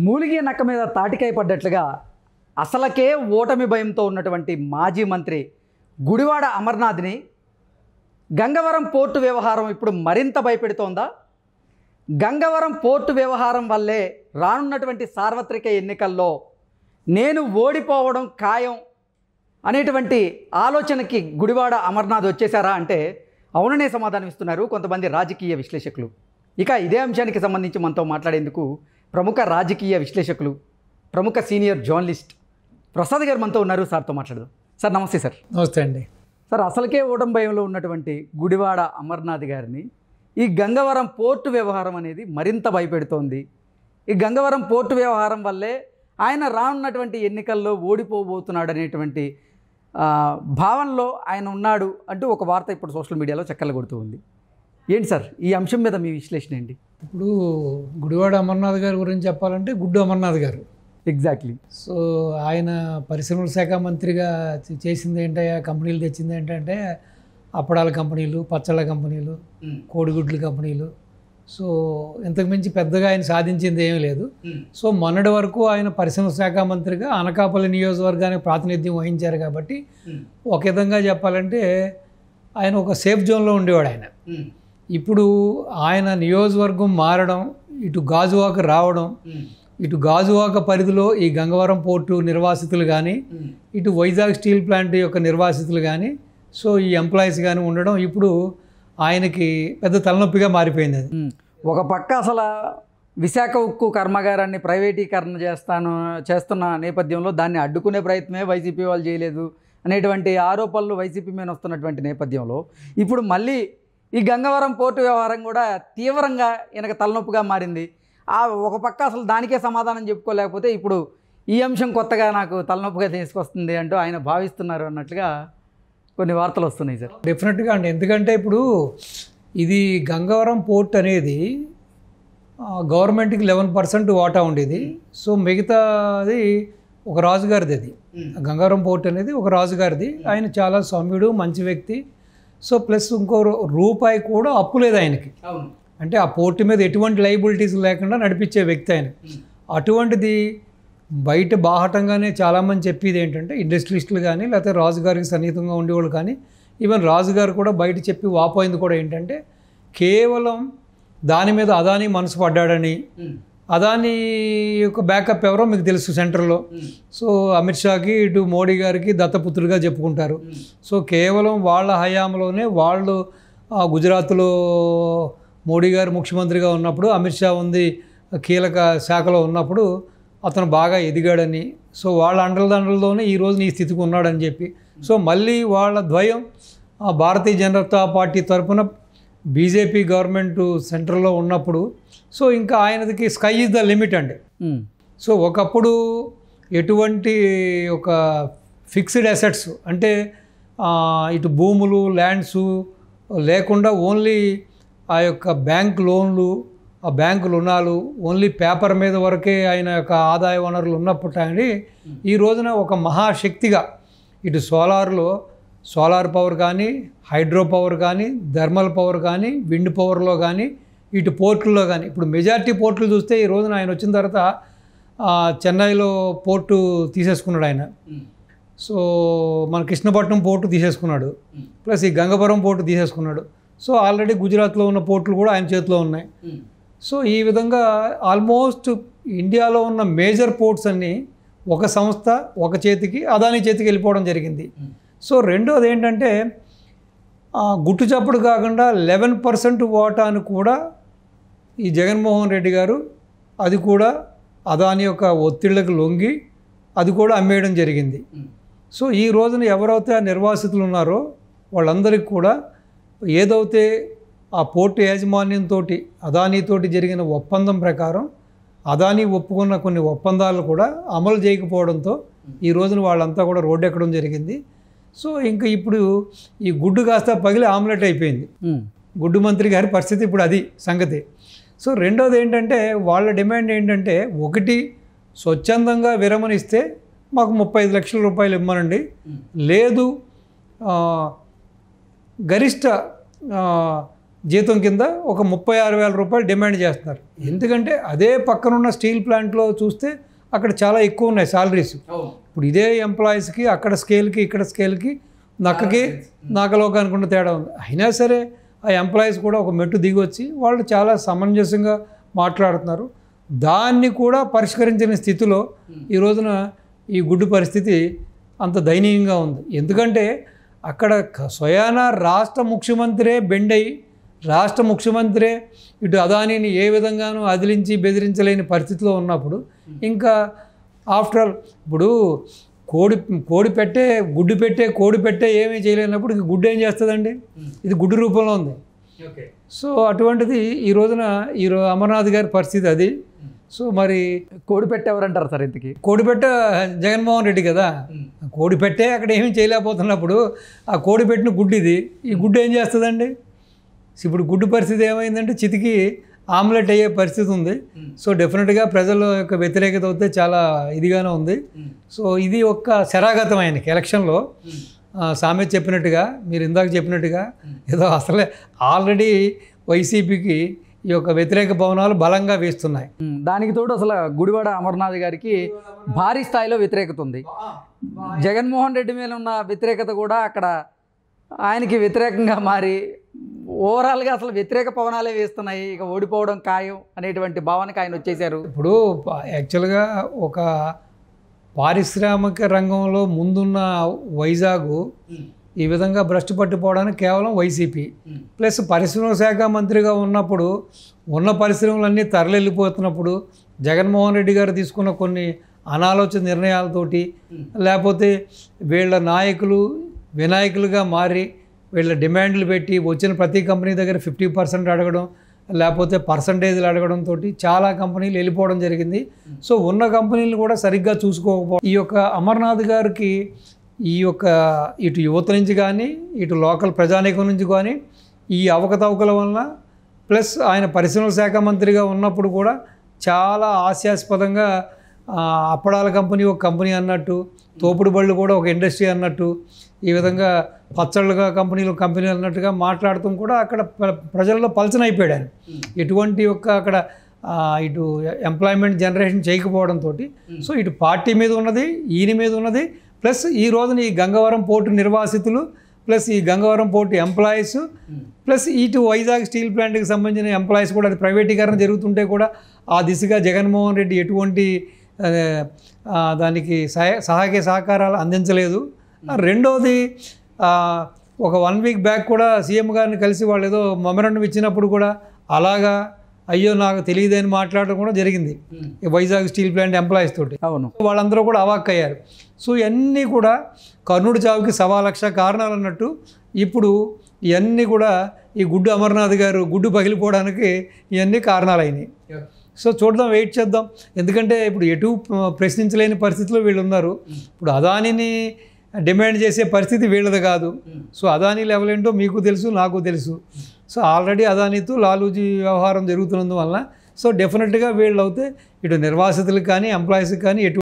మూలిగే నక్క మీద తాటికాయ పడ్డట్లుగా అసలకే ఓటమి భయంతో ఉన్నటువంటి మాజీ మంత్రి గుడివాడ అమర్నాథ్ని గంగవరం పోర్టు వ్యవహారం ఇప్పుడు మరింత భయపెడుతోందా? గంగవరం పోర్టు వ్యవహారం వల్లే రానున్నటువంటి సార్వత్రిక ఎన్నికల్లో నేను ఓడిపోవడం ఖాయం అనేటువంటి ఆలోచనకి గుడివాడ అమర్నాథ్ వచ్చేసారా అంటే అవుననే సమాధానం ఇస్తున్నారు కొంతమంది రాజకీయ విశ్లేషకులు. ఇక ఇదే అంశానికి సంబంధించి మనతో మాట్లాడేందుకు ప్రముఖ రాజకీయ విశ్లేషకులు, ప్రముఖ సీనియర్ జర్నలిస్ట్ ప్రసాద్ గారు మనతో ఉన్నారు. సార్తో మాట్లాడదాం. సార్ నమస్తే. సార్ నమస్తే అండి. సార్, అసలుకే ఓటమి భయంలో ఉన్నటువంటి గుడివాడ అమర్నాథ్ గారిని ఈ గంగవరం పోర్టు వ్యవహారం అనేది మరింత భయపెడుతోంది. ఈ గంగవరం పోర్టు వ్యవహారం వల్లే ఆయన రానున్నటువంటి ఎన్నికల్లో ఓడిపోబోతున్నాడు అనేటువంటి భావనలో ఆయన ఉన్నాడు అంటూ ఒక వార్త ఇప్పుడు సోషల్ మీడియాలో చక్కర్లు కొడుతూ ఉంది. ఏంటి సార్ ఈ అంశం మీద మీ విశ్లేషణ ఏంటి? ఇప్పుడు గుడివాడ అమర్నాథ్ గారి గురించి చెప్పాలంటే గుడ్డు అమర్నాథ్ గారు ఎగ్జాక్ట్లీ. సో ఆయన పరిశ్రమల శాఖ మంత్రిగా చేసింది ఏంటంటే, కంపెనీలు తెచ్చింది ఏంటంటే అప్పడాల కంపెనీలు, పచ్చళ్ళ కంపెనీలు, కోడిగుడ్ల కంపెనీలు. సో ఇంతకుమించి పెద్దగా ఆయన సాధించింది ఏమీ లేదు. సో మొన్నటి వరకు ఆయన పరిశ్రమల శాఖ మంత్రిగా అనకాపల్లి నియోజకవర్గానికి ప్రాతినిధ్యం వహించారు కాబట్టి ఒక విధంగా చెప్పాలంటే ఆయన ఒక సేఫ్ జోన్లో ఉండేవాడు ఆయన. ఇప్పుడు ఆయన నియోజకవర్గం మారడం, ఇటు గాజువాక రావడం, ఇటు గాజువాక పరిధిలో ఈ గంగవరం పోర్టు నిర్వాసితులు కానీ, ఇటు వైజాగ్ స్టీల్ ప్లాంట్ యొక్క నిర్వాసితులు కానీ, సో ఈ ఎంప్లాయీస్ కానీ ఉండడం ఇప్పుడు ఆయనకి పెద్ద తలనొప్పిగా మారిపోయింది. అది ఒక పక్క అసలు విశాఖ ఉక్కు కర్మాగారాన్ని ప్రైవేటీకరణ చేస్తున్న నేపథ్యంలో దాన్ని అడ్డుకునే ప్రయత్నమే వైసీపీ వాళ్ళు చేయలేదు అనేటువంటి ఆరోపణలు వైసీపీ మీద వస్తున్నటువంటి నేపథ్యంలో ఇప్పుడు మళ్ళీ ఈ గంగవరం పోర్టు వ్యవహారం కూడా తీవ్రంగా ఈయనకు తలనొప్పిగా మారింది. ఒక పక్క అసలు దానికే సమాధానం చెప్పుకోలేకపోతే ఇప్పుడు ఈ అంశం కొత్తగా నాకు తలనొప్పిగా తీసుకొస్తుంది అంటూ ఆయన భావిస్తున్నారు అన్నట్లుగా కొన్ని వార్తలు వస్తున్నాయి సార్. డెఫినెట్గా అండి. ఎందుకంటే ఇప్పుడు ఇది గంగవరం పోర్ట్ అనేది గవర్నమెంట్కి 11% వాటా ఉండేది. సో మిగతాది ఒక రాజుగారిది. అది గంగవరం పోర్ట్ అనేది ఒక రాజుగారిది. ఆయన చాలా సౌమ్యుడు, మంచి వ్యక్తి. సో ప్లస్ ఇంకో రూపాయి కూడా అప్పు లేదు ఆయనకి. అంటే ఆ పోర్టు మీద ఎటువంటి లైబిలిటీస్ లేకుండా నడిపించే వ్యక్తి ఆయన. అటువంటిది బయట బాహటంగానే చాలామంది చెప్పేది ఏంటంటే ఇండస్ట్రియలిస్టులు కానీ లేకపోతే రాజుగారికి సన్నిహితంగా ఉండేవాళ్ళు కానీ, ఈవెన్ రాజుగారు కూడా బయట చెప్పి వాపోయింది కూడా ఏంటంటే కేవలం దాని మీద అదానీ మనసు పడ్డాడని. అదానీ యొక్క బ్యాకప్ ఎవరో మీకు తెలుసు సెంటర్లో. సో అమిత్ షాకి, ఇటు మోడీ గారికి దత్తపుత్రులుగా చెప్పుకుంటారు. సో కేవలం వాళ్ళ హయాంలోనే వాళ్ళు గుజరాత్లో మోడీ గారు ముఖ్యమంత్రిగా ఉన్నప్పుడు, అమిత్ షా ఉంది కీలక శాఖలో ఉన్నప్పుడు అతను బాగా ఎదిగాడని, సో వాళ్ళ అండలదండలతోనే ఈరోజు ఈ స్థితికి ఉన్నాడని చెప్పి, సో మళ్ళీ వాళ్ళ ద్వయం భారతీయ జనతా పార్టీ తరఫున బీజేపీ గవర్నమెంట్ సెంటర్లో ఉన్నప్పుడు సో ఇంకా ఆయనకి స్కై ఈజ్ ద లిమిట్ అండి. సో ఒకప్పుడు ఎటువంటి ఒక ఫిక్స్డ్ అసెట్స్ అంటే ఇటు భూములు, ల్యాండ్స్ లేకుండా ఓన్లీ ఆ యొక్క బ్యాంక్ లోన్లు, ఆ బ్యాంకు రుణాలు ఓన్లీ పేపర్ మీద వరకే ఆయన యొక్క ఆదాయ వనరులు ఉన్నప్పుడు అండి ఈ రోజున ఒక మహాశక్తిగా ఇటు సోలార్ పవర్ కానీ, హైడ్రో పవర్ కానీ, థర్మల్ పవర్ కానీ, విండ్ పవర్లో కానీ, ఇటు పోర్టుల్లో కానీ, ఇప్పుడు మెజారిటీ పోర్టులు చూస్తే ఈ రోజున ఆయన వచ్చిన తర్వాత చెన్నైలో పోర్టు తీసేసుకున్నాడు ఆయన. సో మన కృష్ణపట్నం పోర్టు తీసేసుకున్నాడు, ప్లస్ ఈ గంగవరం పోర్టు తీసేసుకున్నాడు. సో ఆల్రెడీ గుజరాత్లో ఉన్న పోర్టులు కూడా ఆయన చేతిలో ఉన్నాయి. సో ఈ విధంగా ఆల్మోస్ట్ ఇండియాలో ఉన్న మేజర్ పోర్ట్స్ అన్నీ ఒక సంస్థ ఒక చేతికి, అదానీ చేతికి వెళ్ళిపోవడం జరిగింది. సో రెండోది ఏంటంటే గుట్టు చప్పుడు కాకుండా 11% వాటాను కూడా ఈ జగన్మోహన్ రెడ్డి గారు అది కూడా అదానీ యొక్క ఒత్తిళ్లకు లొంగి అది కూడా అమ్మేయడం జరిగింది. సో ఈ రోజున ఎవరైతే ఆ నిర్వాసితులు ఉన్నారో వాళ్ళందరికీ కూడా ఏదైతే ఆ పోర్టు యాజమాన్యంతో అదానీతోటి జరిగిన ఒప్పందం ప్రకారం అదానీ ఒప్పుకున్న కొన్ని ఒప్పందాలు కూడా అమలు చేయకపోవడంతో ఈ రోజున వాళ్ళంతా కూడా రోడ్డు ఎక్కడం జరిగింది. సో ఇంకా ఇప్పుడు ఈ గుడ్డు కాస్త పగిలి ఆమ్లెట్ అయిపోయింది. గుడ్డు మంత్రి గారి పరిస్థితి ఇప్పుడు అది సంగతి. సో రెండోది ఏంటంటే వాళ్ళ డిమాండ్ ఏంటంటే, ఒకటి స్వచ్ఛందంగా విరమణ ఇస్తే మాకు 35 లక్షల రూపాయలు ఇవ్వమనండి, లేదు గరిష్ట జీతం కింద ఒక 36,000 రూపాయలు డిమాండ్ చేస్తున్నారు. ఎందుకంటే అదే పక్కనున్న స్టీల్ ప్లాంట్లో చూస్తే అక్కడ చాలా ఎక్కువ ఉన్నాయి సాలరీస్. ఇప్పుడు ఇదే ఎంప్లాయీస్కి అక్కడ స్కేల్కి ఇక్కడ స్కేల్కి నక్కకి నాకలోకానికి ఉన్న తేడా ఉంది. అయినా సరే ఆ ఎంప్లాయీస్ కూడా ఒక మెట్టు దిగొచ్చి వాళ్ళు చాలా సమంజసంగా మాట్లాడుతున్నారు. దాన్ని కూడా పరిష్కరించిన స్థితిలో ఈ రోజున ఈ గుడ్డు పరిస్థితి అంత దయనీయంగా ఉంది. ఎందుకంటే అక్కడ స్వయాన రాష్ట్ర ముఖ్యమంత్రే బెండయి రాష్ట్ర ముఖ్యమంత్రే ఇటు అదానీని ఏ విధంగానూ అదిలించి బెదిరించలేని పరిస్థితిలో ఉన్నప్పుడు ఇంకా ఆఫ్టర్ ఆల్ ఇప్పుడు కోడి పెట్టే కోడి పెట్టే ఏమీ చేయలేనప్పుడు గుడ్డు ఏం చేస్తుందండి? ఇది గుడ్డు రూపంలో ఉంది. సో అటువంటిది ఈ రోజున అమర్నాథ్ గారి పరిస్థితి అది. సో మరి కోడి పెట్టేవారంటారు సార్ ఇంతకీ? కోడిపెట్ట జగన్మోహన్ రెడ్డి కదా. కోడిపెట్టే అక్కడ ఏమీ చేయలేకపోతున్నప్పుడు ఆ కోడిపెట్టిన గుడ్డు ఇది. ఈ గుడ్డు ఏం చేస్తుందండి? ఇప్పుడు గుడ్డు పరిస్థితి ఏమైందంటే చితికి ఆమ్లెట్ అయ్యే పరిస్థితి ఉంది. సో డెఫినెట్గా ప్రజల యొక్క వ్యతిరేకత అయితే చాలా ఇదిగానే ఉంది. సో ఇది ఒక శరాగతం ఆయనకి ఎలక్షన్లో సామెత చెప్పినట్టుగా, మీరు ఇందాక చెప్పినట్టుగా ఏదో అసలే ఆల్రెడీ వైసీపీకి ఈ యొక్క వ్యతిరేక పవనాలు బలంగా వేస్తున్నాయి. దానికి తోడు అసలు గుడివాడ అమర్నాథ్ గారికి భారీ స్థాయిలో వ్యతిరేకత ఉంది. జగన్మోహన్ రెడ్డి మీద ఉన్న వ్యతిరేకత కూడా అక్కడ ఆయనకి వ్యతిరేకంగా మారి ఓవరాల్గా అసలు వ్యతిరేక పవనాలే వేస్తున్నాయి. ఇక ఓడిపోవడం ఖాయం అనేటువంటి భావనకి ఆయన వచ్చేసారు. ఇప్పుడు యాక్చువల్గా ఒక పారిశ్రామిక రంగంలో ముందున్న వైజాగ్ ఈ విధంగా భ్రష్టు పట్టిపోవడానికి కేవలం వైసీపీ ప్లస్ పరిశ్రమల శాఖ మంత్రిగా ఉన్నప్పుడు ఉన్న పరిశ్రమలన్నీ తరలిపోతున్నప్పుడు జగన్మోహన్ రెడ్డి గారు తీసుకున్న కొన్ని అనాలోచిత నిర్ణయాలతోటి, లేకపోతే వీళ్ళ నాయకులు వినాయకులుగా మారి వీళ్ళ డిమాండ్లు పెట్టి వచ్చిన ప్రతి కంపెనీ దగ్గర 50% అడగడం, లేకపోతే పర్సంటేజ్లు అడగడంతో చాలా కంపెనీలు వెళ్ళిపోవడం జరిగింది. సో ఉన్న కంపెనీలు కూడా సరిగ్గా చూసుకోకపోవడం. ఈ యొక్క అమర్నాథ్ గారికి ఈ యొక్క ఇటు యువత నుంచి కానీ ఇటు లోకల్ ప్రజానీకం నుంచి కానీ ఈ అవకతవకల వలన ప్లస్ ఆయన పరిశ్రమల శాఖ మంత్రిగా ఉన్నప్పుడు కూడా చాలా హాస్యాస్పదంగా అప్పడాల కంపెనీ ఒక కంపెనీ అన్నట్టు, తోపుడు బళ్ళు కూడా ఒక ఇండస్ట్రీ అన్నట్టు, ఈ విధంగా పచ్చళ్ళుగా కంపెనీలు అన్నట్టుగా మాట్లాడటం కూడా అక్కడ ప్రజల్లో పలచనైపోయాడు ఆయన. ఎటువంటి యొక్క అక్కడ ఇటు ఎంప్లాయ్మెంట్ జనరేషన్ చేయకపోవడంతో సో ఇటు పార్టీ మీద ఉన్నది, ఈయన మీద ఉన్నది, ప్లస్ ఈ రోజున ఈ గంగవరం పోర్టు నిర్వాసితులు ప్లస్ ఈ గంగవరం పోర్టు ఎంప్లాయీస్ ప్లస్ ఇటు వైజాగ్ స్టీల్ ప్లాంట్కి సంబంధించిన ఎంప్లాయీస్ కూడా అది ప్రైవేటీకరణ జరుగుతుంటే కూడా ఆ దిశగా జగన్మోహన్ రెడ్డి ఎటువంటి దానికి సహాయ సహకారాలు అందించలేదు. రెండోది ఒక 1 వీక్ బ్యాక్ కూడా సీఎం గారిని కలిసి వాళ్ళు ఏదో మెమరాండం ఇచ్చినప్పుడు కూడా అలాగా అయ్యో నాకు తెలియదని మాట్లాడడం కూడా జరిగింది వైజాగ్ స్టీల్ ప్లాంట్ ఎంప్లాయీస్ తోటి. అవును, వాళ్ళందరూ కూడా అవాక్కయ్యారు. సో ఇవన్నీ కూడా కర్ణుడి చావుకి 1,00,000 కారణాలు అన్నట్టు ఇప్పుడు ఇవన్నీ కూడా ఈ గుడ్డు అమర్నాథ్ గారు గుడ్డు పగిలిపోవడానికి ఇవన్నీ కారణాలు అయినాయి. సో చూద్దాం, వెయిట్ చేద్దాం. ఎందుకంటే ఇప్పుడు ఎటు ప్రశ్నించలేని పరిస్థితిలో వీళ్ళు ఉన్నారు. ఇప్పుడు అదానిని డిమాండ్ చేసే పరిస్థితి వీళ్ళది కాదు. సో అదానీ లెవెల్ ఏంటో మీకు తెలుసు, నాకు తెలుసు. సో ఆల్రెడీ అదానీతో లాలూజీ వ్యవహారం జరుగుతున్నందువల్ల సో డెఫినెట్గా వీళ్ళు అయితే ఇటు నిర్వాసితులకు కానీ ఎంప్లాయీస్కి కానీ